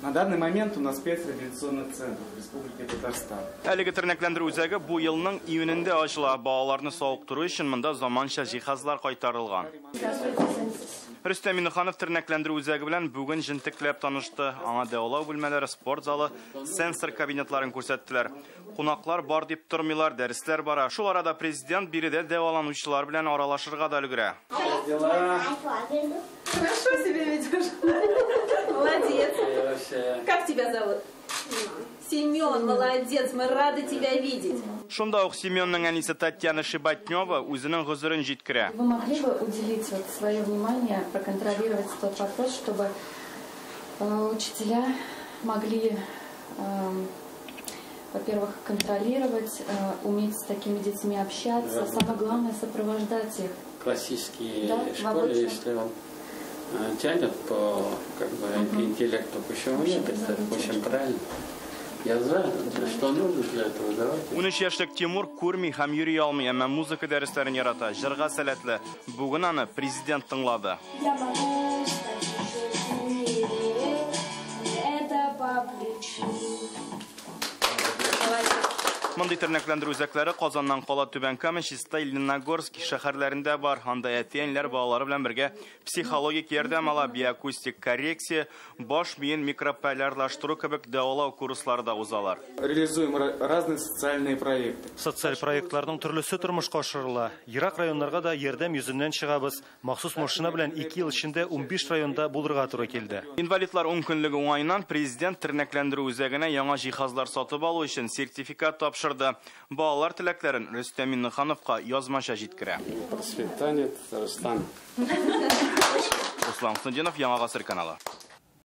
На данный момент у нас 5 реабилитационных центров в Республике Татарстан. Әлеге тернәкләндерү үзәге бу елның июнендә ачыла. Балаларны сауыктыру өчен монда заманча җиһазлар кайтарылган. Рөстәм Миннеханов тернәкләндерү үзәге белән бүген җентекләп танышты. Аңа дәвалау бүлмәләре, спорт залы, сенсор кабинетларын күрсәттеләр. Кунаклар бар дип тормыйлар, дәресләр бара. Шул арада президент биредә дәваланучылар белән аралашырга да өлгерә. Хорошо себя ведешь. Молодец. Как тебя зовут? Семен, молодец, мы рады тебя видеть. Шунда ук Семенның әнисе Татьяна Шибатнева үзенең гозерен җиткерә. Вы могли бы уделить свое внимание, проконтролировать тот вопрос, чтобы учителя могли, во-первых, контролировать, уметь с такими детьми общаться, самое главное сопровождать их. Классические школы, если он тянет по интеллекту, почему нет, это очень правильно. Я знаю, что нужно для этого. Давайте. 13 яшьлек Тимур күрми һәм йөри алмый, әмма музыка дәресләрен ярата, җырга сәләтле. Бүген аны президент тыңлады. Мондый тернәкләндерү үзәкләре Казаннан кала Түбән Кама, Чистай, Лениногорск шәһәрләрендә бар. Анда әти-әниләр балалары белән бергә психологик ярдәм ала, биокустик коррекция, баш миен микрополярлаштыру кебек дәвалау курслары да узалар. Реализуем разные социальные проекты. Социаль проектларның төрлесе тормышка ашырыла. Ерак районнарга да ярдәм йөзеннән чыгабыз. Махсус машина белән 2 ел эчендә 15 районда булдырга туры килде. Инвалидлар 10 көнлеге уңайыннан президент тернәкләндерү үзәгенә яңа җиһазлар сатып алу өчен сертификат тапшырды. Балалар теләкләрен Рөстәм Миннехановка язмаша җиткерә. Процветание Татарстана. Руслан Снудинов, Яңа Гасыр каналы.